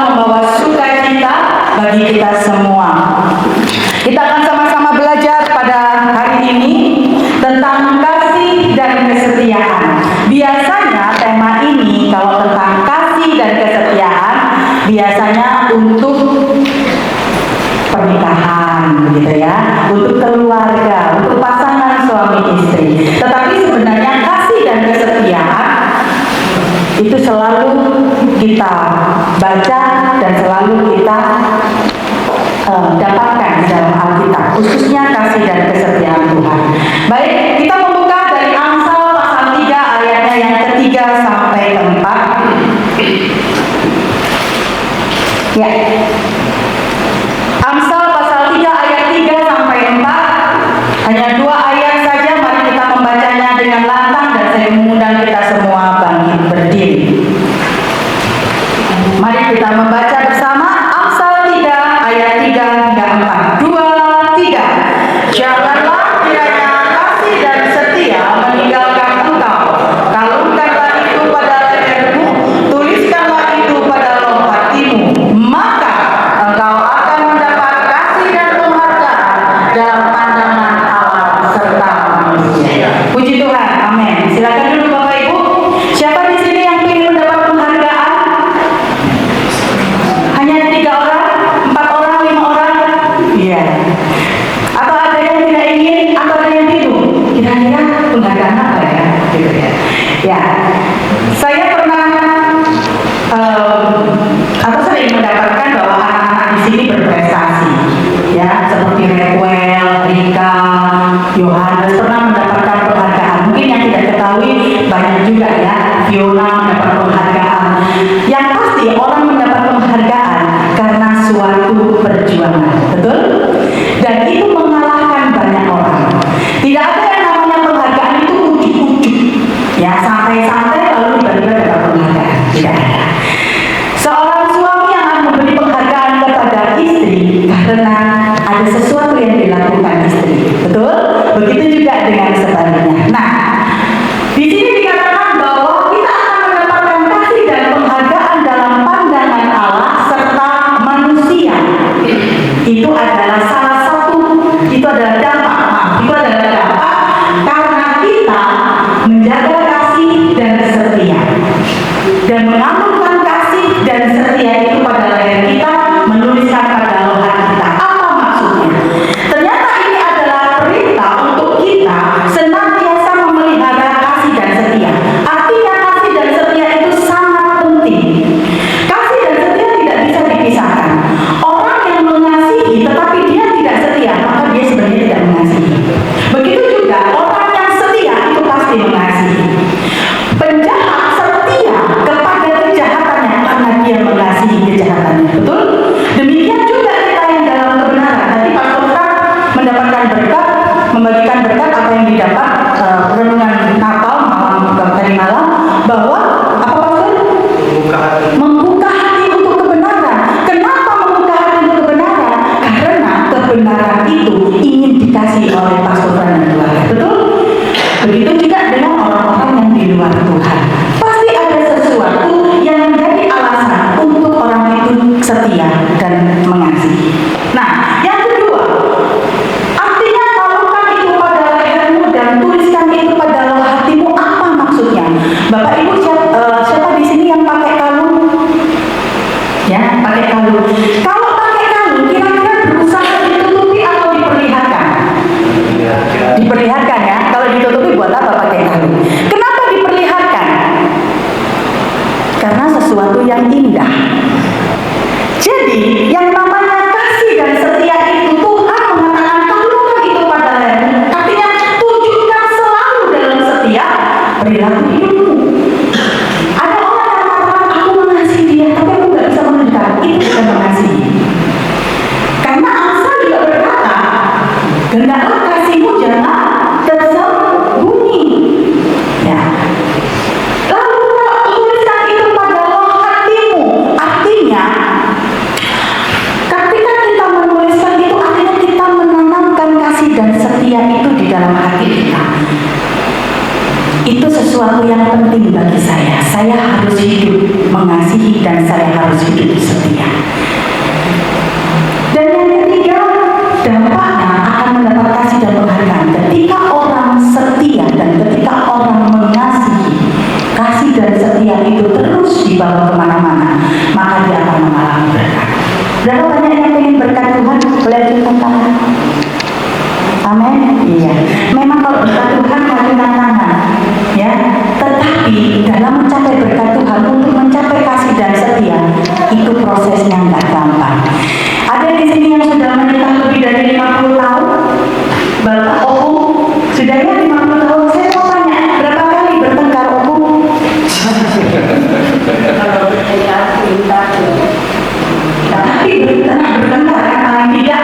membawa sukacita bagi kita semua. Kita akan sama-sama belajar pada hari ini tentang kasih dan kesetiaan. Biasanya tema ini kalau tentang kasih dan kesetiaan biasanya untuk pernikahan, begitu ya, untuk keluarga, untuk pasangan suami istri. Tetapi sebenarnya kasih dan kesetiaan itu selalu kita baca dan selalu kita dapatkan di dalam Alkitab, khususnya kasih dan kesetiaan Tuhan. Baik, kita membuka dari Amsal pasal 3 ayatnya yang ketiga sampai keempat. Ya. Amsal pasal 3 ayat 3 sampai 4. Hanya 2 ayat saja, mari kita membacanya dengan lantang dan saya mengundang kita semua bangkit berdiri. Mari kita membaca bersama Amsal 3 ayat 3 hingga 4. 2, 3. Janganlah kiranya kasih dan setia meninggalkan engkau. Kalungkanlah itu pada lehermu, tuliskanlah itu pada loh hatimu. Maka engkau akan mendapat kasih dan penghargaan dalam pandangan Allah serta manusia. Puji Tuhan, amin. Silakan dulu Bapak Ibu. Siapa di sini yang ingin mendapat penghargaan? Hanya 3 orang, 4 orang, 5 orang? Iya. Atau ada yang tidak ingin, atau ada yang bingung? Kira-kira penghargaan apa ya? Gitu ya. Ya. Saya pernah atau sering mendapatkan bahwa anak-anak di sini berprestasi, ya, seperti Redwell, Rika, Yohanes pernah mendapatkan penghargaan. Mungkin yang tidak ketahui banyak juga ya, Fiona mendapat penghargaan. Yang pasti orang mendapat penghargaan karena suatu perjuangan, betul? Dan itu mengalahkan banyak orang. Tidak ada yang namanya penghargaan itu ujuk-ujuk, ya, santai-santai lalu tiba-tiba dapat penghargaan. Tidak ada. Seorang suami yang akan memberi penghargaan kepada istri karena ada sesuatu yang dilakukan istri, betul? Begitu juga dengan sebaliknya. Nah, di sini dikatakan bahwa kita akan mendapatkan kasih dan penghargaan dalam pandangan Allah serta manusia. Itu adalah salah satu, itu adalah dampak, karena kita menjaga kasih dan setia dan mengamalkan kasih dan setia itu pada leher kita, menuliskan pada lohat kita. Apa maksudnya? Ternyata ini adalah perintah untuk kita senantiasa memelihara kasih dan setia. Artinya kasih dan setia itu sangat penting. Kasih dan setia tidak bisa dipisahkan. Orang yang mengasihi tetapi dia tidak setia, maka dia sebenarnya tidak mengasihi. Begitu juga orang yang setia itu pasti mengasihi. Penjahat setia kepada kejahatannya karena dia mengasihi kejahatannya, betul? Demikian juga kita yang dalam kebenaran. Tadi Pastor Frank mendapatkan berkat, membagikan berkat apa yang didapat renungan Natal tadi malam, bahwa apa Pastor? Membuka hati untuk kebenaran. Kenapa membuka hati untuk kebenaran? Karena kebenaran itu ingin dikasih oleh Pastor Frank dan keluarga, betul? Begitu juga dengan orang-orang yang di luar Tuhan. Pasti ada sesuatu yang menjadi alasan untuk orang itu setia dan mengasihi. Nah, yang kedua, artinya kalungkan itu pada lehermu dan tuliskan itu pada loh hatimu. Apa maksudnya? Bapak Ibu siapa di sini yang pakai kalung? Ya, pakai kalung. Kalau pakai kalung, kira-kira berusaha ditutupi atau diperlihatkan? Diperlihatkan ya. Kalau ditutupi buat apa pakai kalung? Kenapa diperlihatkan? Karena sesuatu yang indah. Jadi yang namanya kasih dan setia itu Tuhan mengatakan kalungkan itu pada lehermu. Artinya tunjukkan selalu dalam setia perilaku hidupmu. Ada orang yang mengatakan aku mengasihi dia, tapi aku nggak bisa menunjukkan. Itu bukan mengasihi. dan saya harus hidup setia. Dan yang ketiga, dampaknya akan mendapat kasih dan penghargaan. Ketika orang setia dan ketika orang mengasihi, kasih dan setia itu terus dibawa kemana-mana, maka dia akan mengalami berkat. Berapa banyak yang ingin berkat Tuhan? Boleh angkat tangan. Amin. Iya. Memang kalau berkat Tuhan ada tantangan, ya. Tetapi dalam mencapai berkat Tuhan, untuk mencapai kasih dan setia, itu prosesnya nggak gampang. Ada di sini yang sudah menikah lebih dari 50 tahun? Bapak Opung, sudah ya 50 tahun? Saya mau tanya, berapa kali bertengkar Opung? Kalau bertengkar, tapi bertengkar kan paling tidak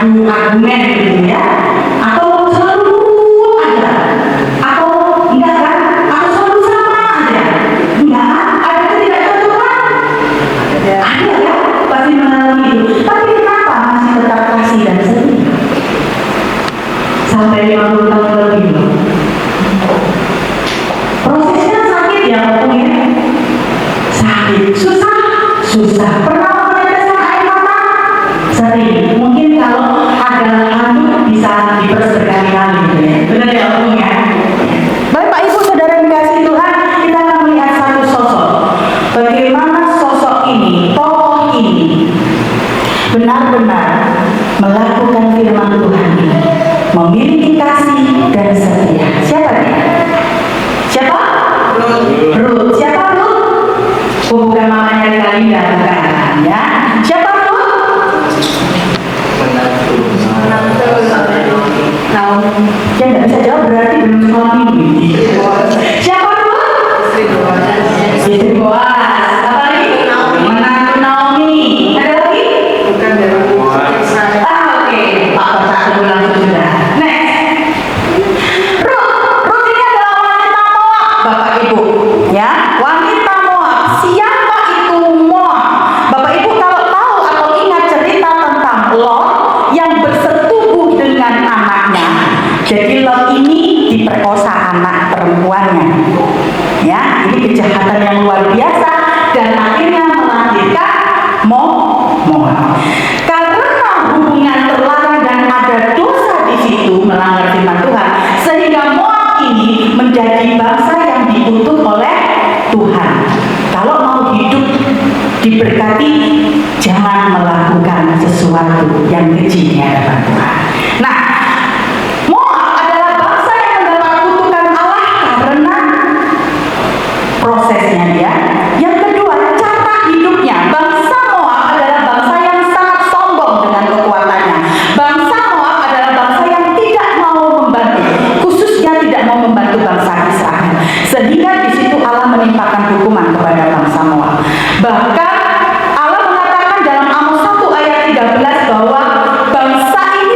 adu argumen gitu ya, atau selalu ada, atau enggak kan, atau selalu sama aja, enggak, ada ketidakcocokan, ada ya, pasti mengalami itu. Tapi kenapa masih tetap kasih dan setia sampai 50 tahun lebih? Prosesnya sakit ya Opung ya, sakit, susah. Pernah sering, mungkin kalau ada handuk bisa diperes berkali-kali gitu ya. Benar ya Opung ya? Bapak Ibu Saudara yang dikasihi Tuhan, kita akan melihat satu sosok. Bagaimana sosok ini, tokoh ini benar-benar melakukan firman Tuhan ini, memiliki kasih dan setia. Siapa dia? Siapa? Ruth. Siapa Ruth? Bukan mamanya Kalinda, bukan ya. Siapa Ruth? Dia nggak bisa jawab berarti belum sekolah minggu. Siapa dulu? Istri Boaz. Apa lagi? Menantu Naomi. Ada lagi? Bukan dari Boaz. Oke. Pak satu langsung sudah. Next. Ruth ini adalah wanita Moab, Bapak Ibu. Ya, wanita Moab. Siapa itu Moab? Bapak Ibu kalau tahu atau ingat cerita tentang Lot yang bersetubuh dengan anaknya. Jadi Lot ini diperkosa anak perempuannya. Ya, ini kejahatan yang luar biasa dan akhirnya melahirkan Moab. Karena hubungan terlarang dan ada dosa di situ melanggar firman Tuhan, sehingga Moab ini menjadi bangsa yang dikutuk oleh Tuhan. Kalau mau hidup diberkati, jangan melakukan sesuatu yang keji di hadapan Tuhan. Nah, Moab adalah bangsa yang mendapat kutukan Allah karena prosesnya dia. Yang kedua, cara hidupnya. Bangsa Moab adalah bangsa yang sangat sombong dengan kekuatannya. Bangsa Moab adalah bangsa yang tidak mau membantu, khususnya tidak mau membantu bangsa Israel. Sehingga di situ Allah menimpakan hukuman kepada bangsa Moab. Bahkan Allah mengatakan dalam Amos 1 ayat 13 bahwa bangsa ini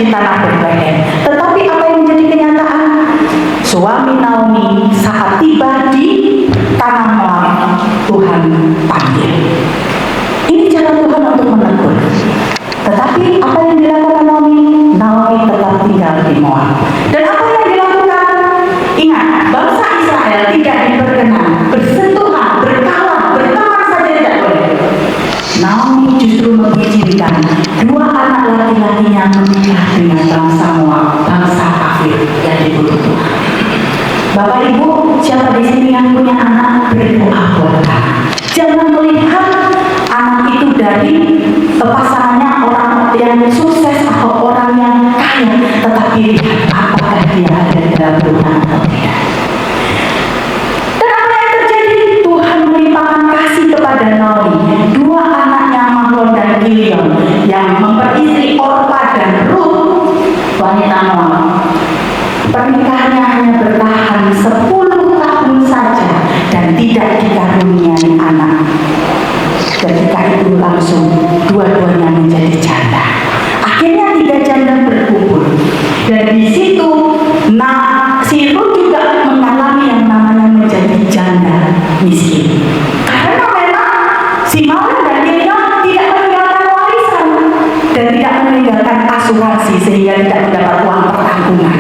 di tanah Bethlehem. Tetapi apa yang menjadi kenyataan? Suami Naomi saat tiba di tanah Moab, Tuhan panggil. Ini cara Tuhan untuk menegur. Tetapi apa yang dilakukan Naomi? Naomi tetap tinggal di Moab. Dan apa yang dilakukan? Ingat, bangsa Israel tidak diperkenan bersentuhan, berkawan, berteman saja tidak boleh. Naomi justru mengizinkan dua anak laki-lakinya menikah dengan bangsa Moab, bangsa kafir yang dikutuk Tuhan. Bapak Ibu, siapa di sini yang punya anak, berdoa buat anak. Jangan melihat anak itu dari pasangannya orang yang sukses atau orang yang kaya, tetapi lihat apakah dia ada dalam Tuhan atau tidak. Dan apa yang terjadi? Tuhan melimpahkan kasih kepada Naomi. Dua anaknya Mahlon dan Kilion yang memperistri Orpa dan Ruth, wanita Moab. Pernikahannya hanya bertahan 10 tahun saja dan tidak dikaruniai anak. Ketika itu langsung dua-duanya menjadi janda. Akhirnya 3 janda berkumpul. Dan di situ si Ruth juga mengalami yang namanya menjadi janda miskin. Karena memang si Mahlon dan Kilion tidak meninggalkan warisan dan tidak meninggalkan asuransi sehingga tidak mendapat uang pertanggungan.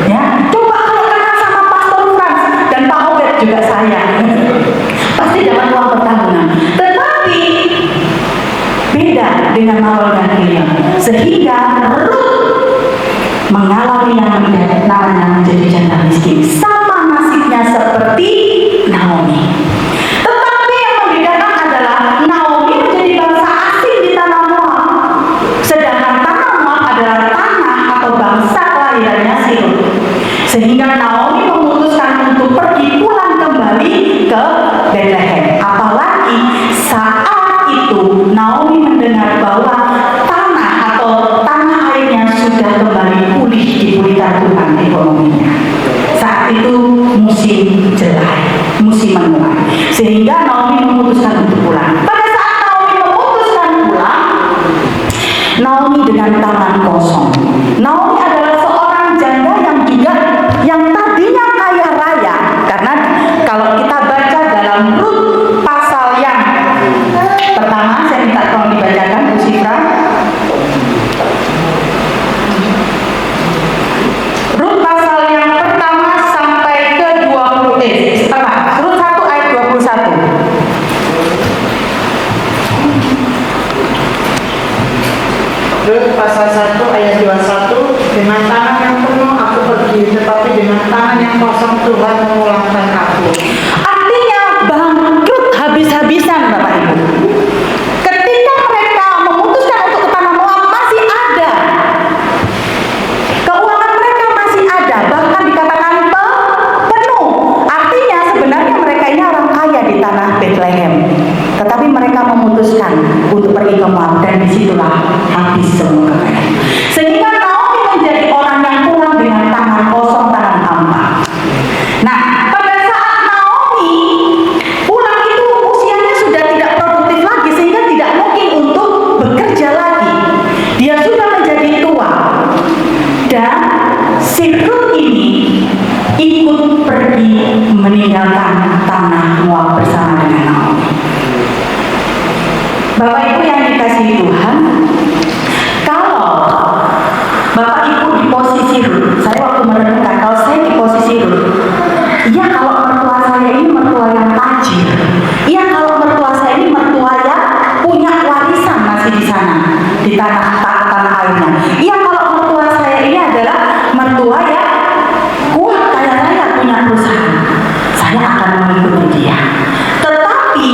Ya, coba kalau kenal sama Pastor Frans dan Pak Obed juga saya, pasti dapat uang pertanggungan. Tetapi beda dengan Mahlon dan Kilion, sehingga Ruth mengalami yang namanya menjadi janda miskin, sama nasibnya seperti Naomi. Tetapi yang membedakan adalah Naomi menjadi bangsa asing di tanah Moab, sedangkan tanah Moab adalah tanah atau bangsa kelahirannya si Ruth. Sehingga Naomi memutuskan untuk pergi pulang kembali ke Bethlehem. Apalagi saat itu Naomi mendengar bahwa tanah atau tanah airnya sudah kembali pulih, dipulihkan Tuhan ekonominya. Saat itu musim jelai, musim menuai. Sehingga Naomi memutuskan untuk pulang. Pada saat Naomi memutuskan pulang, Naomi dengan tangan kosong. Naomi adalah seorang janda yang tadinya kaya raya, karena kalau kita baca dalam Rut pasal yang pertama, saya minta tolong dibacakan Bu Sifra. Rut pasal yang pertama sampai ke 20 Rut 1 ayat 21. Rut pasal 1 ayat 21, dengan tangan yang penuh aku pergi, tetapi dengan tangan yang kosong Tuhan memulangkan aku. Artinya bangkrut habis-habisan Bapak Ibu. Ketika mereka memutuskan untuk ke tanah Moab, masih ada. Keuangan mereka masih ada, bahkan dikatakan penuh. Artinya sebenarnya mereka ini orang kaya di tanah Bethlehem. Tetapi mereka memutuskan untuk pergi ke Moab, dan disitulah habis semua kekayaan. Sehingga Naomi menjadi orang yang pulang dengan tangan kosong, tangan hampa. Nah, pada saat Naomi pulang itu usianya sudah tidak produktif lagi, sehingga tidak mungkin untuk bekerja lagi. Dia sudah menjadi tua. Dan si Ruth ini ikut pergi meninggalkan tanah Moab bersama dengan Naomi. Bapak Ibu yang dikasihi Tuhan, kalau Bapak Ibu di posisi Ruth, saya waktu merenungkan, kalau saya di posisi Ruth, iya kalau mertua saya ini mertua yang tajir, iya kalau mertua saya ini mertua yang punya warisan masih di sana, di tanah airnya. Iya kalau mertua saya ini adalah mertua yang kuat, kaya raya, punya perusahaan, saya akan mengikuti dia. Tetapi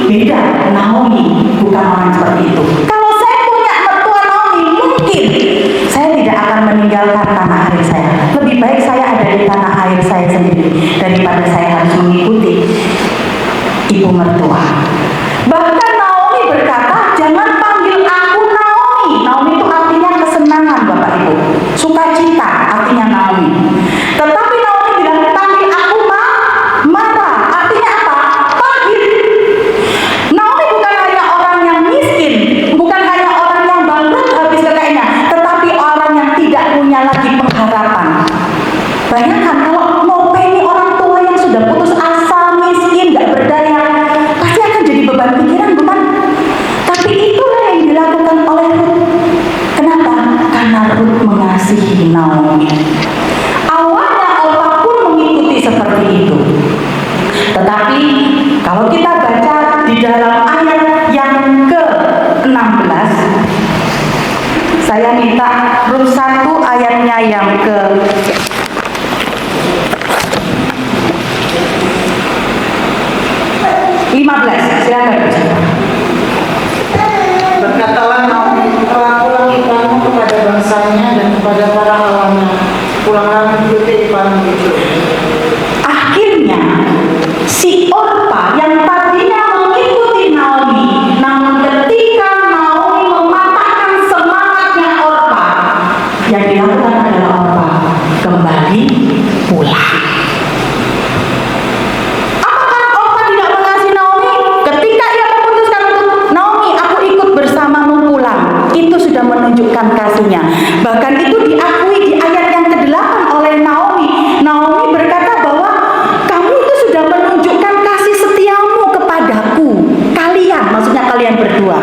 beda, Naomi bukan orang seperti itu. Kalau saya punya mertua Naomi, mungkin saya tidak akan meninggalkan tanah air saya. Lebih baik saya ada di tanah air saya sendiri daripada saya harus mengikuti ibu mertua. Bahkan Naomi berkata, jangan panggil aku Naomi. Naomi itu artinya kesenangan Bapak Ibu, sukacita artinya Naomi. Tetapi Naomi bilang, panggil aku Mara. Artinya apa? Pahit. Naomi bukan hanya orang yang miskin, bukan hanya orang yang bangkrut habis kekayaannya, tetapi orang yang tidak Saya minta Rut 1 ayatnya yang ke 15. Silakan baca. Berkatalah Naomi, telah pulang iparmu kepada bangsanya dan kepada para lawannya. Pulanglah mengikuti iparmu itu. Akhirnya si Orpa yang tadinya mengikuti Naomi, namun ketika Naomi mematahkan semangatnya Orpa, yang dilakukan adalah Orpa kembali pulang. Apakah Orpa tidak mengasihi Naomi? Ketika ia memutuskan untuk Naomi, aku ikut bersamamu pulang, itu sudah menunjukkan kasihnya. Bahkan itu diakui di ayat yang ke-8 oleh Naomi. Naomi berkata bahwa kamu itu sudah menunjukkan kasih setiamu kepadaku. Kalian, maksudnya kalian berdua.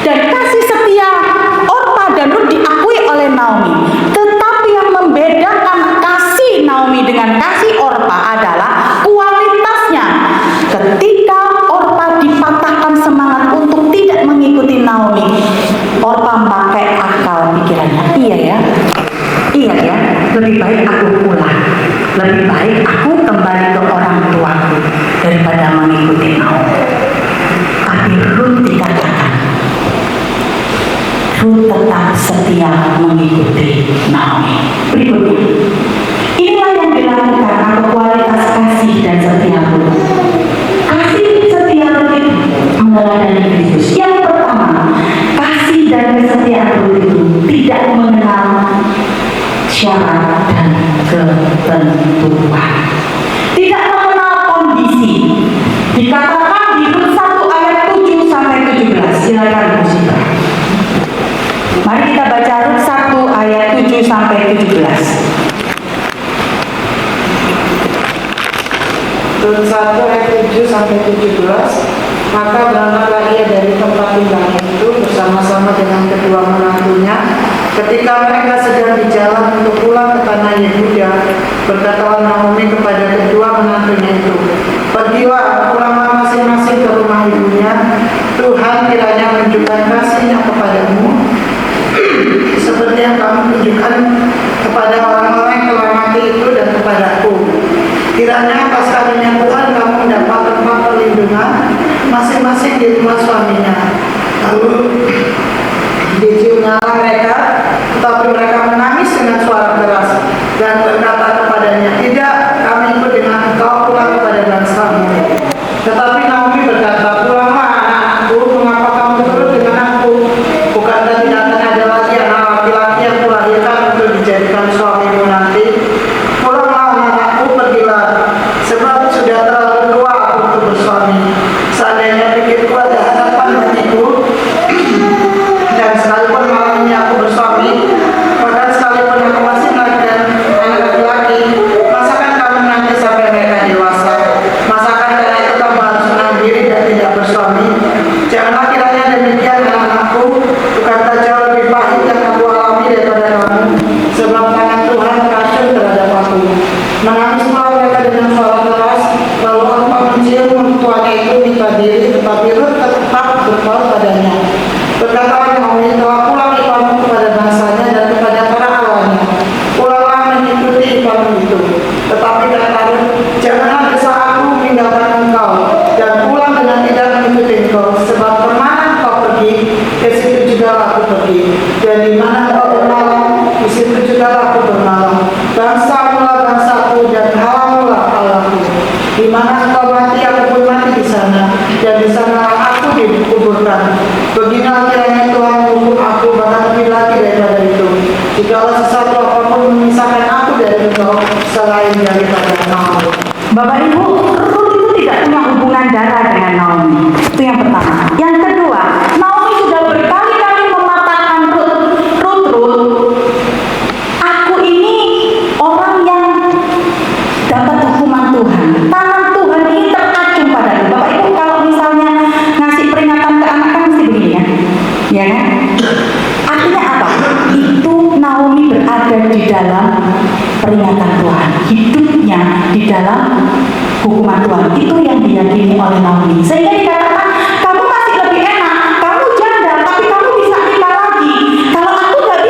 Dan kasih setia Orpa dan Rut diakui oleh Naomi. Tetapi yang membedakan kasih Naomi dengan kasih Orpa adalah kualitasnya. Ketika Orpa dipatahkan semangat untuk tidak mengikuti Naomi, Orpa pakai akal pikirannya. Iya ya, lebih baik aku pulang. Lebih baik aku kembali ke orang tuaku daripada mengikuti Naomi. Tapi Rut dikatakan, Rut tetap setia mengikuti Naomi. Berikutnya, inilah yang dilakukan atau kualitas kasih dan setia Rut. Kasih setia Rut itu meneladani Kristus. Yang pertama, kasih dan kesetiaan Rut itu tidak mengenal syarat dan ketentuan, tidak mengenal kondisi. Dikatakan di Rut 1 ayat 7 sampai 17. Silakan Bu Sita. Mari kita baca Rut 1 ayat 7 sampai 17. Rut 1 ayat 7 sampai 17. Maka berangkatlah ia dari tempat tinggalnya itu bersama-sama dengan kedua menantunya. Ketika mereka sedang di jalan untuk pulang ke tanah Yehuda, berkatalah Naomi kepada kedua menantunya itu, pergilah, pulanglah masing-masing ke rumah ibunya. Tuhan kiranya menunjukkan kasih-Nya kepadamu, seperti yang kamu tunjukkan kepada orang-orang yang telah mati itu dan kepadaku. Kiranya atas karunia Tuhan kamu mendapat tempat perlindungan masing-masing di rumah suaminya. Lalu diciumlah mereka, tetapi mereka menangis dengan suara keras dan berkata kepadanya, tidak, kami ikut dengan engkau pulang kepada bangsamu. Tetapi Naomi berkata, pulanglah anak-anakku, mengapa kamu turut dengan aku? Bukankah tidak akan ada lagi anak laki-laki yang kulahirkan untuk dijadikan suamimu nanti? Pulanglah anak-anakku, pergilah, sebab sudah terlalu tua aku untuk bersuami. Seandainya pikirku ada harapan bagiku, dan sekalipun malam ini aku bersuami, bahkan sekalipun aku masih melahirkan anak laki-laki, masakan kamu nanti sampai mereka dewasa? Masakan karena itu kamu harus menahan diri dan tidak bersuami? Janganlah kiranya demikian anak-anakku, bukankah jauh lebih pahit yang aku alami daripada kamu, sebab tangan Tuhan racun terhadap aku. Menangislah mereka dengan suara keras, lalu Orpa mencium tuannya itu minta diri, tetapi Rut tetap berpaut padanya. Berkatalah Naomi, telah pulang iparmu kepada bangsanya dan kepada para lawannya. Pulanglah mengikuti iparmu itu. Tetapi kata Rut, janganlah desa aku meninggalkan engkau dan pulang dengan tidak mengikuti engkau, sebab kemana engkau pergi, ke situ juga aku pergi, dan di mana engkau bermalam, di situ juga aku bermalam. Bangsamu lah bangsaku dan Allahmu lah Allahku. Di mana engkau mati, aku pun mati di sana, dan di sana aku dikuburkan. Beginilah kiranya Tuhan menghukum aku, bahkan lebih lagi daripada itu, jikalau sesuatu apapun memisahkan aku dari engkau selain daripada engkau. Bapak Ibu, Rut itu tidak punya hubungan darah dengan Naomi. Itu yang pertama. Yang kedua, Naomi sudah berkali-kali mematahkan Rut. Rut, aku ini orang yang dapat hukuman Tuhan. Tangan Tuhan ini terkacung padaku. Bapak Ibu, kalau misalnya ngasih peringatan ke anak kan mesti begini ya. Ya kan? Artinya apa? Itu Naomi berada di dalam peringatan Tuhan. Hidupnya di dalam hukuman Tuhan. Itu yang diyakini oleh Naomi. Sehingga dikatakan, kamu masih lebih enak, kamu janda, tapi kamu bisa nikah lagi. Kalau aku gak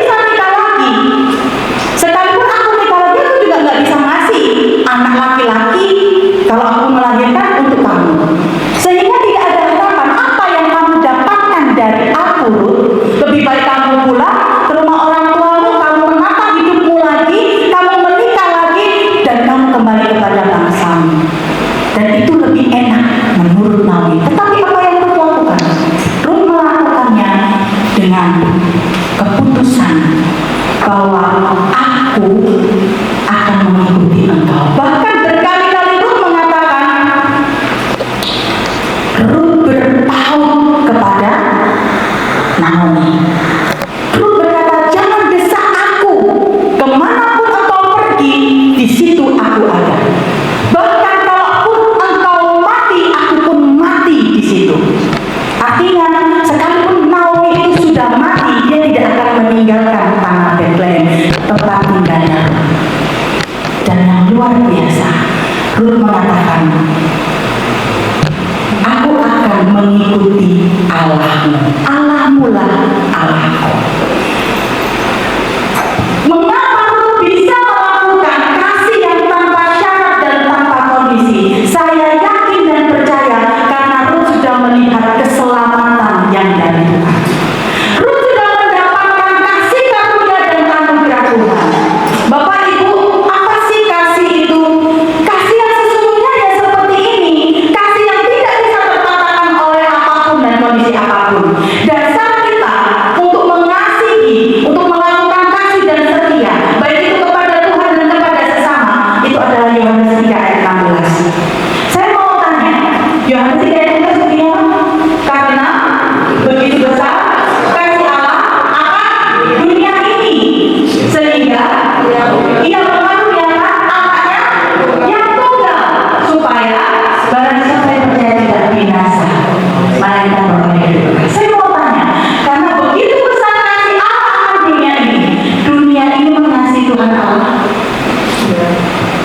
Tuhan Allah.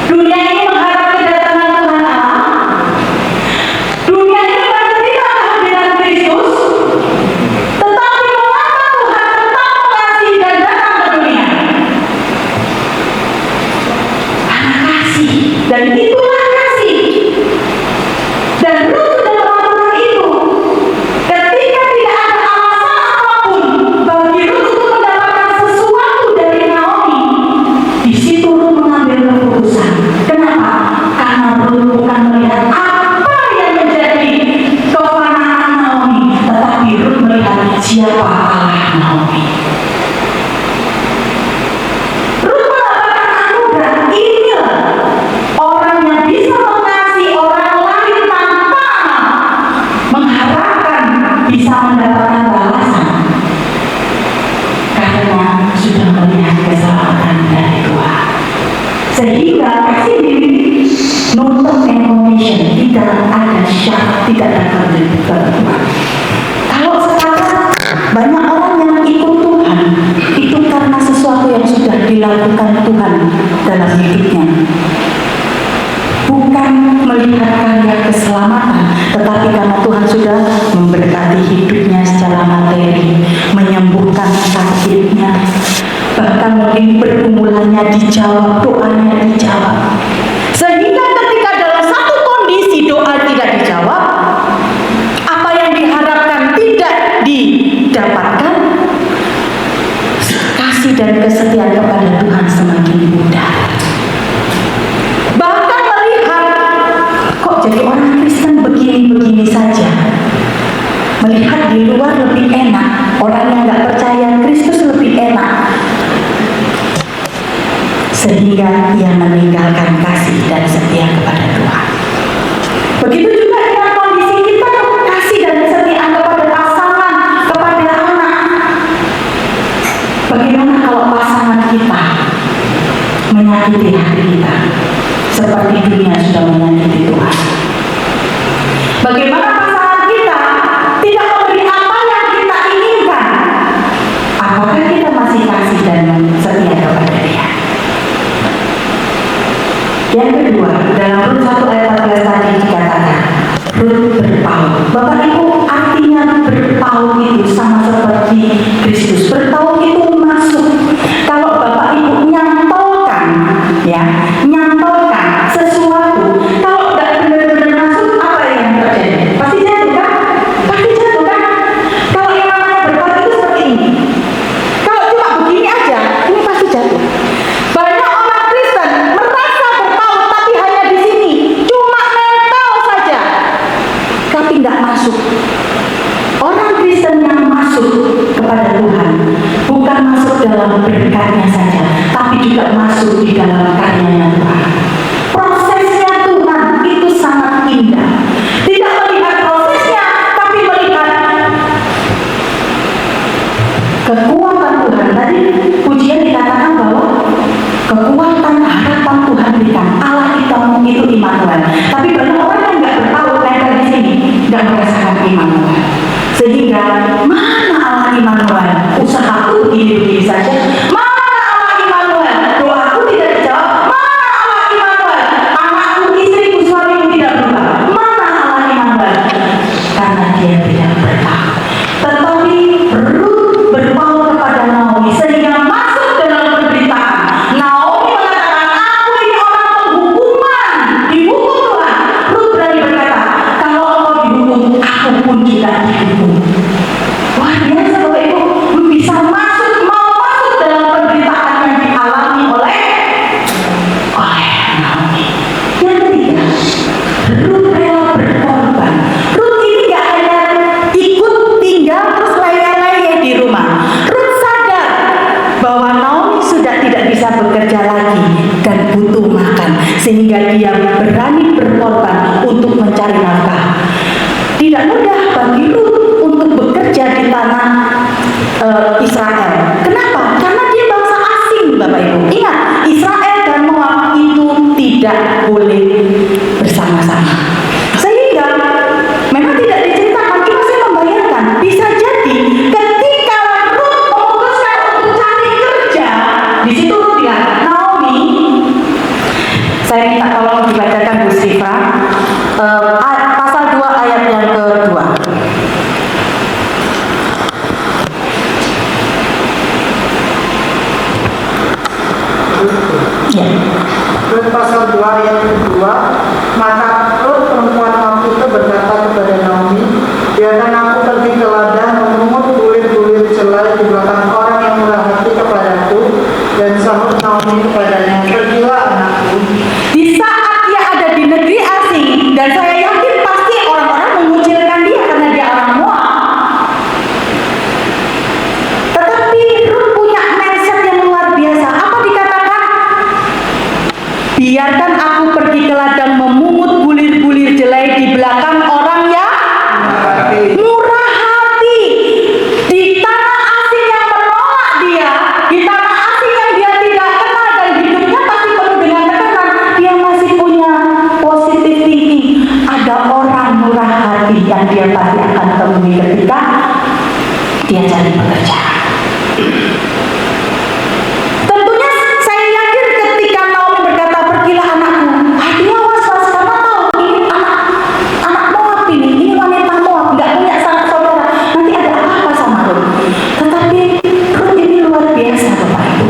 Dunia ini mengharap kedatangan Tuhan Allah. Dunia ini menerima kehadiran Kristus. Tetapi mengapa Tuhan tetap mengasihi dan datang ke dunia? Karena kasih, dan itulah kasih. Dan Ruth sudah melakukan itu. Ketika tidak ada alasan apapun bagi Ruth untuk mendapatkan sesuatu dari Naomi, di situ Ruth mengambil keputusan. Kenapa? Karena Ruth bukan melihat apa yang menjadi kewenangan Naomi, tetapi Ruth melihat siapa Allah Naomi. Ruth mendapatkan anugerah. Inilah orang yang bisa mengasihi orang lain tanpa mengharapkan bisa mendapatkan balasan, karena sudah melihat keselamatan dari Tuhan. Sehingga kasih diri nonton information, tidak ada syarat, tidak ada ketentuan. Kalau sekarang banyak orang yang ikut Tuhan itu karena sesuatu yang sudah dilakukan Tuhan dalam hidupnya, bukan melihat karya keselamatan, tetapi karena Tuhan sudah memberkati hidupnya secara materi, menyembuhkan sakitnya, bahkan mungkin pergumulannya dijawab, doanya dijawab. Sehingga ketika dalam satu kondisi doa tidak dijawab, apa yang diharapkan tidak didapatkan, kasih dan kesetiaan kepada Tuhan semakin mudah. Bahkan melihat kok jadi orang Kristen begini-begini saja, melihat di luar lebih enak, orang yang nggak percaya Kristus lebih enak, sehingga ia meninggalkan kasih dan setia kepada Tuhan. Begitu juga dengan kondisi kita, kasih dan kesetiaan kepada pasangan, kepada anak. Bagaimana kalau pasangan kita menyakiti hati kita seperti dunia sudah menyakiti Tuhan? Bagaimana pasangan kita tidak memberi apa yang kita inginkan? Apakah kita masih kasih dan setia kepada Dia? Yang kedua, dalam Rut 1 ayat 14 tadi dikatakan Rut berpaut. Bapak Ibu, artinya berpaut itu sama seperti Kristus. Berpaut itu masuk. Kalau Bapak Ibu nyantolkan, ya, nyantolkan sesuatu, kalau tidak benar-benar masuk, apa yang terjadi? Pasti jatuh kan? Pasti jatuh kan? Kalau yang namanya berpaut itu seperti ini. Kalau cuma begini aja, ini pasti jatuh. Banyak orang Kristen merasa berpaut, tapi hanya di sini, cuma nempel saja, tapi tidak masuk. Orang Kristen yang masuk kepada Tuhan bukan masuk dalam berkatnya saja, tapi juga masuk di dalam karyanya Tuhan. Prosesnya Tuhan itu sangat indah. Tidak melihat prosesnya, tapi melihat kekuatan Tuhan. Tadi pujian dikatakan bahwa kekuatan harapan Tuhan berikan. Allah kita itu Immanuel. Tapi banyak orang yang nggak berpaut nempel di sini, nggak merasakan Immanuel. Sehingga mana Allah Immanuel? Usahaku begini-begini saja. Mana Allah Immanuel? Doaku tidak dijawab. Mana Allah Immanuel? Anakku, istriku, suamiku tidak berubah. Mana Allah Immanuel? Karena Dia tidak berpaut. Tetapi Rut berpaut kepada Naomi sehingga masuk dalam penderitaan. Naomi mengatakan, aku ini orang penghukuman, dihukum Tuhan. Rut berani berkata, kalau engkau dihukum, aku pun juga dihukum. Wah, biasa Bapak Ibu, bisa masuk, mau masuk dalam penderitaan yang dialami oleh Naomi. Yang ketiga, Rut rela berkorban. Rut ini gak hanya ikut tinggal terus leye-leye di rumah. Rut sadar bahwa Naomi sudah tidak bisa bekerja lagi dan butuh makan, sehingga dia berani berkorban untuk mencari nafkah. Tidak mudah bagi Rut untuk bekerja di tanah Israel. Kenapa? Karena dia bangsa asing, Bapak Ibu. Ingat, Israel dan Moab itu tidak boleh bersama-sama. Sehingga memang tidak diceritakan, cuma saya membayangkan bisa jadi ketika Rut memutuskan untuk cari kerja, di situ Rut bilang, Ya. Rut pasal 2 ayat kedua, maka Rut perempuan Moab itu berkata kepada Naomi, biarkan aku pergi ke ladang memungut bulir-bulir celai di belakang orang yang murah hati kepadaku. Dan sahut Naomi kepadanya, pergilah anakku. Di saat dia ada di negeri asing, dan saya yakin pasti orang-orang mengucilkan dia karena dia orang Moab. Tetapi Ruth punya mindset yang luar biasa. Apa dikatakan? Biarkan aku pergi ke ladang memungut bulir-bulir jelai di belakang orang yang murah hati. Di tanah asing yang menolak dia, di tanah asing yang dia tidak kenal dan hidupnya pasti penuh dengan tekanan, dia masih punya positive thinking. Ada orang murah hati yang dia pasti akan temui ketika dia cari pekerjaan. Tentunya saya yakin ketika Naomi berkata pergilah anakku, hatinya was-was karena tahu ini anak Moab ini wanita Moab, nggak punya sanak saudara, nanti ada apa sama Ruth. Tetapi Ruth ini luar biasa Bapak Ibu,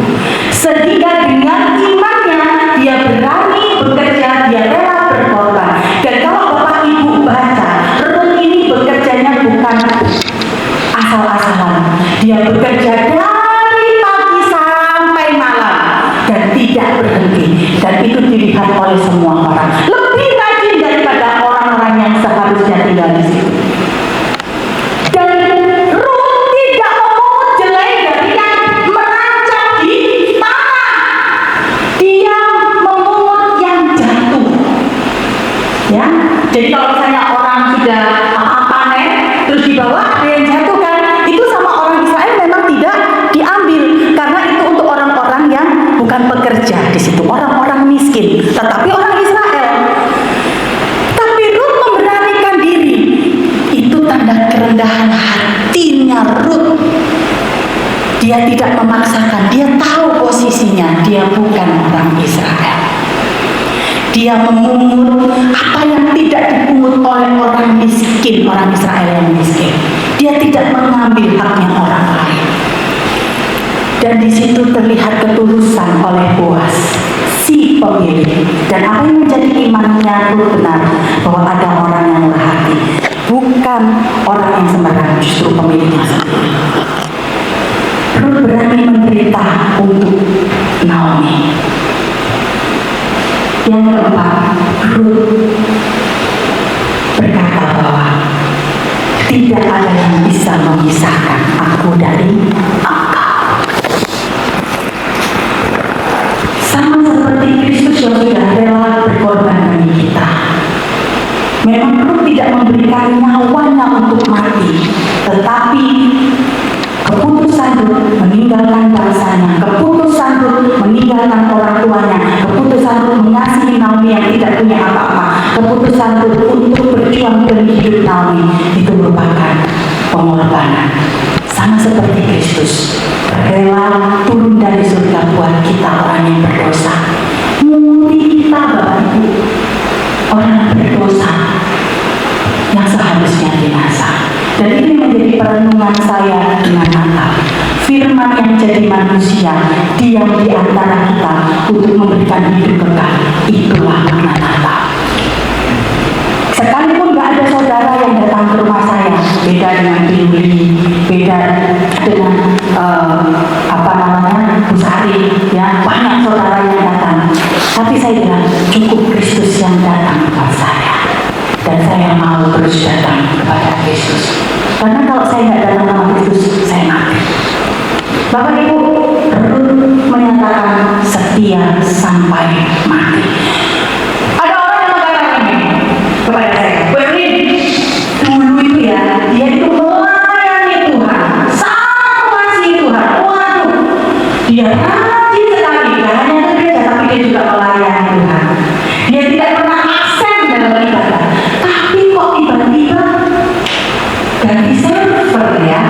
sehingga dengan imannya dia berani bekerja, dia rela berkorban. Dan kalau Bapak Ibu baca, Ruth ini bekerjanya bukan asal-asalan, dia bekerja dari pagi sampai malam dan tidak berhenti, dan itu dilihat oleh semua orang, lebih rajin daripada orang-orang yang seharusnya tinggal di situ. Dan Ruth tidak memungut jelai dari yang merancang di tanah, dia memungut yang jatuh. Ya, jadi kalau misalnya orang sudah panen terus dibawa ada yang jatuh kan, itu sama orang Israel memang tidak diambil karena itu untuk orang-orang yang bukan pekerja di situ, orang-orang miskin, tetapi orang Israel. Tapi Ruth memberanikan diri, itu tanda kerendahan hatinya Ruth. Dia tidak memaksakan, dia tahu posisinya, dia bukan orang Israel. Dia memungut apa yang tidak dipungut oleh orang miskin, orang Israel yang miskin. Dia tidak mengambil haknya orang lain. Dan di situ terlihat ketulusan oleh Boaz, si pemilik. Dan apa yang menjadi imannya Ruth benar, bahwa ada orang yang murah hati, bukan orang yang sembarangan, justru pemiliknya sendiri. Ruth berani menderita untuk Naomi. Yang keempat, Ruth berkata bahwa tidak ada yang bisa memisahkan aku dari engkau. Sama seperti Kristus yang sudah rela berkorban bagi kita. Memang Ruth tidak memberikan nyawanya untuk mati, tetapi keputusan Ruth meninggalkan bangsanya, keputusan Ruth meninggalkan orang tuanya, keputusan Ruth mengasihi Naomi yang tidak punya apa-apa, keputusan Ruth untuk berjuang demi hidup Naomi, itu merupakan pengorbanan. Sama seperti Kristus rela turun dari surga buat kita orang yang berdosa, mengundi kita Bapak Ibu, orang berdosa yang seharusnya binasa. Dan ini menjadi perenungan saya dengan Natal. Firman yang jadi manusia, diam di antara kita untuk memberikan hidup kekal. Itulah makna Natal. Sekalipun gak ada saudara yang datang ke rumah saya, beda dengan Billy, beda dengan Bu Sari, ya, banyak saudara yang datang. Tapi saya bilang cukup Kristus yang datang kepada saya. Dan saya mau terus datang kepada Kristus. Karena kalau saya nggak datang sama Kristus, saya mati. Bapak Ibu, Ruth menyatakan setia sampai mati. Ada orang yang mengatakan ini kepada saya, Berlin, dulu itu ya, dia itu melayani Tuhan, sangat mengasihi Tuhan. Waduh, dia rajin sekali, gak hanya ke gereja, tapi dia juga melayani Tuhan. Dia tidak pernah absen dalam ibadah. Tapi kok tiba-tiba ganti server ya,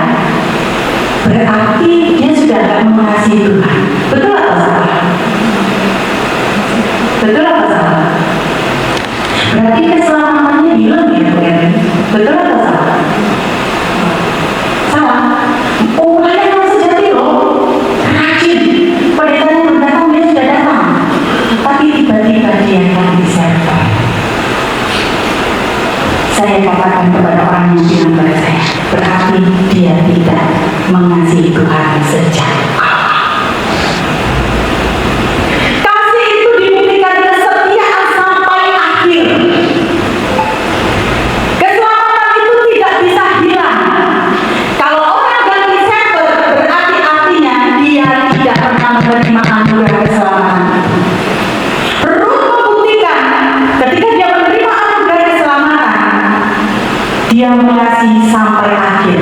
berarti dia sudah gak mengasihi Tuhan. Betul atau salah? Betul atau salah? Berarti keselamatannya hilang ya, betul atau salah? Salah. Orangnya yang sejati loh, rajin. Pendetanya belum datang, dia sudah datang. tidak pernah menerima anugerah keselamatan. Rut membuktikan ketika dia menerima anugerah keselamatan, dia mengasihi sampai akhir.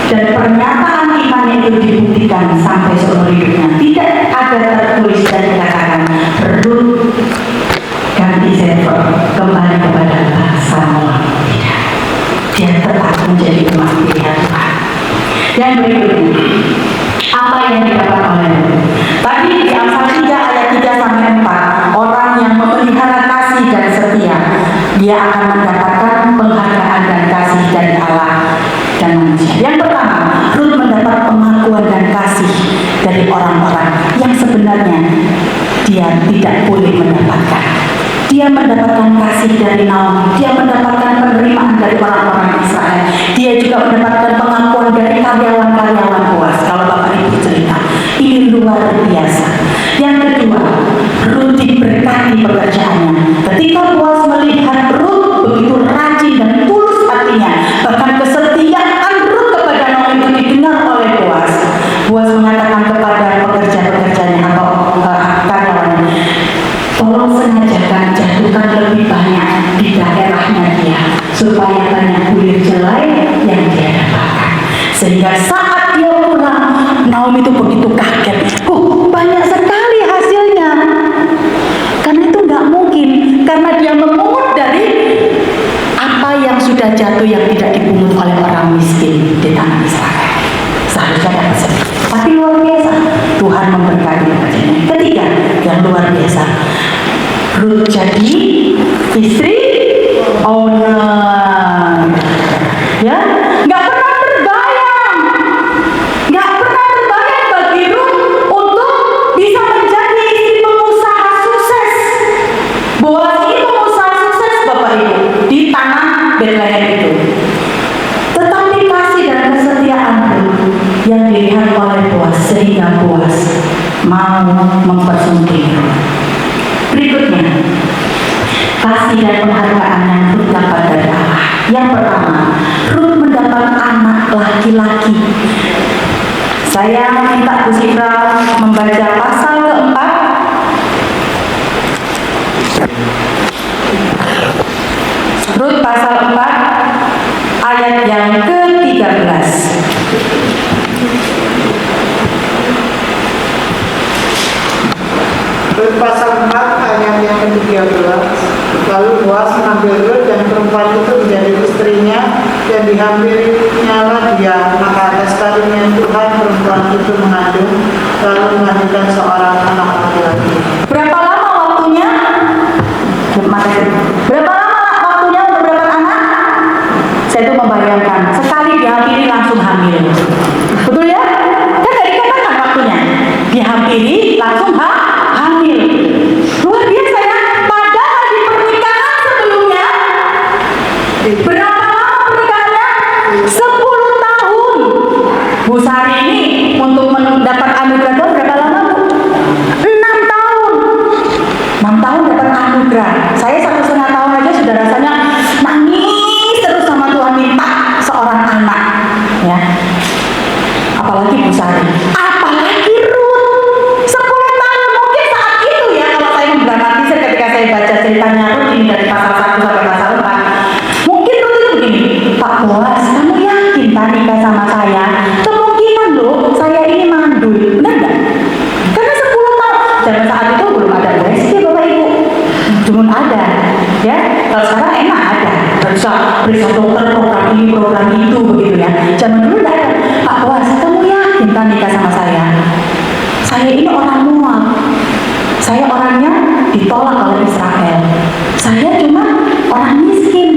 Dan pernyataan imannya itu dibuktikan sampai seumur hidupnya. Tidak ada tertulis dan dikatakan Rut ganti server kembali kepada Samuel. Tidak. Dia tetap menjadi umat pilihan Tuhan. Dan berikutnya, apa yang didapat oleh Rut? Tadi di Amsal 3 ayat 3 sampai 4, orang yang memelihara kasih dan setia, dia akan mendapatkan penghargaan dan kasih dari Allah dan manusia. Yang pertama, Rut mendapat pengakuan dan kasih dari orang-orang yang sebenarnya dia tidak boleh mendapatkan. Dia mendapatkan kasih dari Naomi, dia mendapatkan penerimaan dari orang-orang Israel, dia juga mendapatkan pengakuan dari karyawan-karyawan Boaz. Kalau Bapak Ibu cerita, ini luar biasa. Yang kedua, Rut diberkati pekerjaannya. Ketika Boaz melihat Rut begitu rajin dan tulus hatinya, bahkan kesetiaan Rut kepada Naomi itu didengar oleh Boaz. Boaz mengatakan kepada pekerja-pekerjanya atau karyawannya, tolong sengajakan jatuhkan lebih banyak di daerahnya dia, supaya banyak kulit jelai yang dia dapatkan. Sehingga saat dia pulang, Naomi itu begitu kaget. Banyak sekali hasilnya. Karena itu nggak mungkin, karena dia memungut dari apa yang sudah jatuh yang tidak dipungut oleh orang miskin di tanah Israel. Seharusnya dapat sedikit. Tapi luar biasa, Tuhan memberkati pekerjaannya. Ketiga, yang luar biasa, Rut jadi istri owner. Ya, nggak pernah terbayang bagi Rut untuk bisa menjadi istri pengusaha sukses. Boaz ini pengusaha sukses, Bapak Ibu, di tanah Betlehem itu. Tetapi kasih dan kesetiaan Rut yang dilihat oleh Boaz sehingga Boaz mau mempersunting Rut. Berikutnya, kasih dan penghargaan yang Rut dapat dari Allah. Yang pertama, Rut mendapat anak laki-laki. Saya minta Bu Sifra membaca pasal keempat Rut pasal 4 ayat yang ke-13. Rut pasal 4 ayat yang ke-13. Lalu Boaz mengambil Rut dan perempuan itu menjadi istrinya dan dihampirinya dia. Maka atas karunia Tuhan perempuan itu mengandung lalu melahirkan seorang anak laki-laki. Berapa lama waktunya? Berapa lama waktunya untuk berdapat anak? Saya itu membayangkan sekali dihampiri langsung hamil. Betul ya? Kan dari dikatakan waktunya. Dihampiri langsung hamil. Luar biasa ya. Padahal di pernikahan sebelumnya berapa lama pernikahannya? 10 tahun. Bu Sari ini untuk mendapat anugerah Tuhan berapa lama, Bu? 6 tahun. 6 tahun dapat anugerah. Saya 1,5 tahun aja sudah rasanya nangis terus sama Tuhan minta seorang anak. Ya. Apalagi Bu Sari. Apalagi Rut. 10 tahun mungkin saat itu ya, kalau saya mendramatisir ketika saya baca ceritanya Rut ini dari pasal 1 sampai pasal 4. Mungkin Rut itu begini, Pak Boaz, kamu yakin tak nikah sama saya? Kemungkinan loh, saya ini mandul. Benar nggak? Karena 10 tahun. Dan saat itu belum ada USG, Bapak Ibu. Belum ada. Ya, kalau sekarang enak ada. Periksa dokter, program ini, program itu, begitu ya. Zaman dulu nggak ada. Pak Boaz, kamu yakin tak nikah sama saya? Saya ini orang Moab. Saya orangnya ditolak oleh Israel. Saya cuma orang miskin.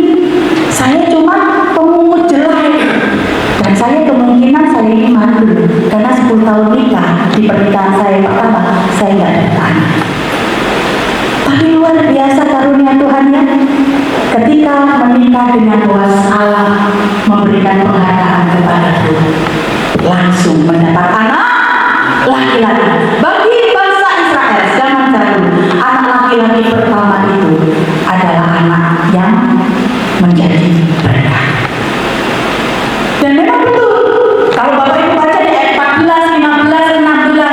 Saya cuma pemungut jelai. Dan saya kemungkinan saya ini mandul. Karena 10 tahun nikah, di pernikahan saya pertama, saya nggak ada anak. Tapi luar biasa karunia Tuhan ya. Ketika menikah dengan Boaz, Allah memberikan penghargaan kepada Rut. Langsung mendapat anak laki-laki. Bagi bangsa Israel zaman dahulu, anak laki-laki pertama itu adalah anak yang menjadi berkah. Dan memang betul, kalau Bapak Ibu baca di ayat 14, 15, 16,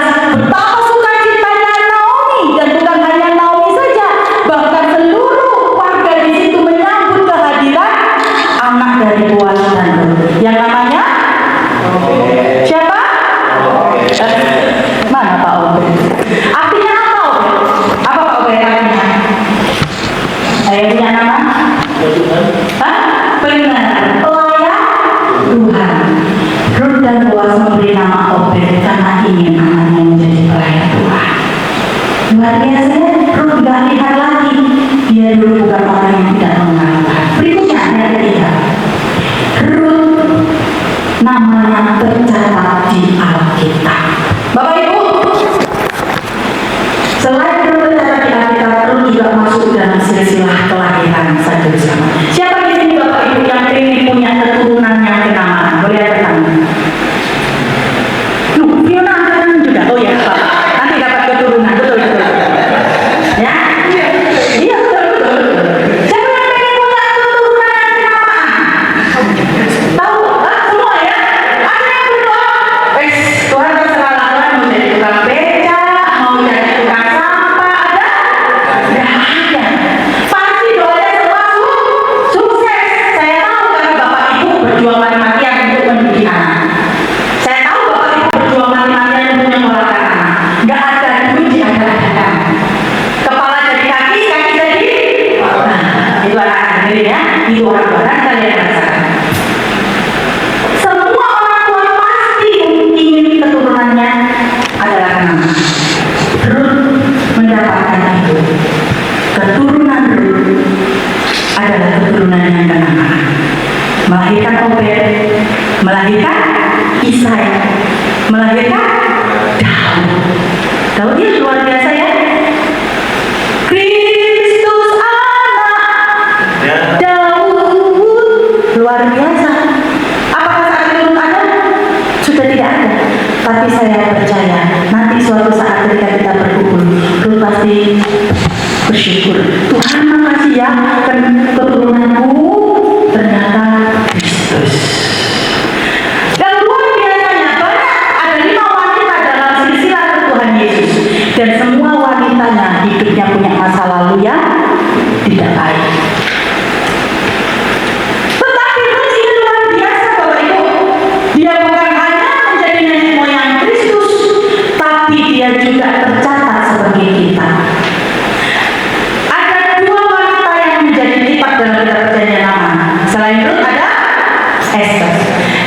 Isai melahirkan Daud. Daud ini luar biasa ya. Kristus anak Daud, luar biasa. Apakah saat itu belum ada? Sudah tidak ada. Tapi saya percaya nanti suatu saat ketika kita berkumpul, Ruth pasti bersyukur. Tuhan makasih ya, keturunanku ternyata Kristus. Dan luar biasanya banyak, ada 5 wanita dalam silsilah Tuhan Yesus, dan semua wanitanya hidupnya punya masa lalu yang tidak baik. Tetapi Ruth ini luar biasa Bapak Ibu. Dia bukan hanya menjadi nenek moyang Kristus, tapi dia juga tercatat sebagai kita. Ada 2 wanita yang menjadi lipat dalam kitab Perjanjian Lama. Selain Ruth ada Esther.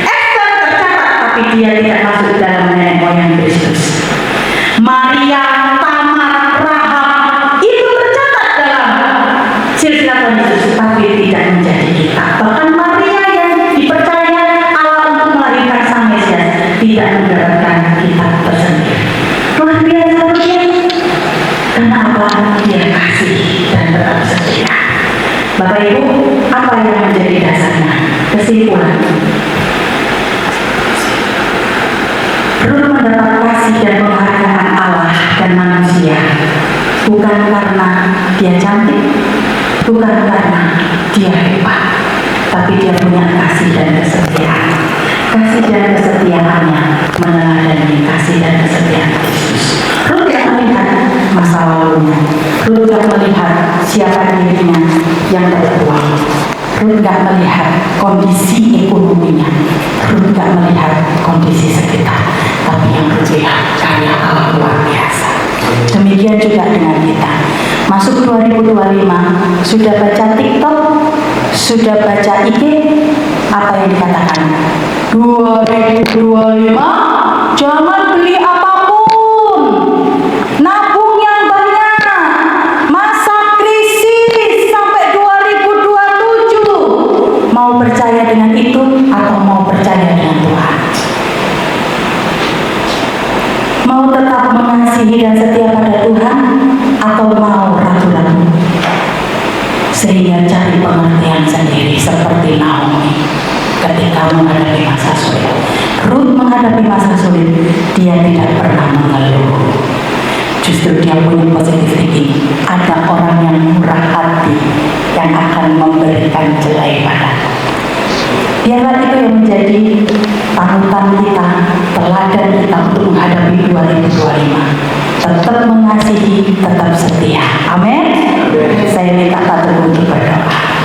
Esther tercatat, tapi dia tidak masuk dalam nenek moyang Kristus. Maria, Tamar, Rahab itu tercatat dalam silsilah Tuhan Yesus, tapi tidak menjadi kita. Bahkan Maria yang dipercaya Allah untuk melahirkan Sang Mesias tidak mendapatkan kitab tersendiri. Luar biasa dia. Kenapa dia kasih dan tetap setia? Bapak Ibu, apa yang menjadi dasarnya? Kesimpulan, Ruth mendapat kasih dan penghargaan Allah dan manusia bukan karena dia cantik, bukan karena dia hebat, tapi dia punya kasih dan kesetiaan. Kasih dan kesetiaannya meneladani kasih dan kesetiaan Kristus. Ruth tidak melihat masa lalunya, Ruth tidak melihat siapa dirinya yang berkuat, Ruth tidak melihat kondisi ekonominya, Ruth tidak melihat kondisi sekitar, tapi yang Ruth lihat karya Allah luar biasa. Demikian juga dengan kita. Masuk 2025, sudah baca TikTok, sudah baca IG, apa yang dikatakan? 2025, jangan beli apapun, nabung yang banyak, masa krisis sampai 2027. Mau percaya dengan itu atau mau percaya dengan Tuhan? Mau tetap mengasihi dan setia pada Tuhan atau mau ragu-ragu? Sehingga cari pengertian sendiri seperti Naomi ketika menghadapi masa sulit. Ruth menghadapi masa sulit, dia tidak pernah mengeluh. Justru dia punya positif thinking. Ada orang yang murah hati yang akan memberikan jelai padaku. Biarlah itu yang menjadi panutan kita, teladan kita untuk menghadapi 2025. Tetap mengasihi, tetap setia. Amin. Saya minta Pak Teguh untuk berdoa.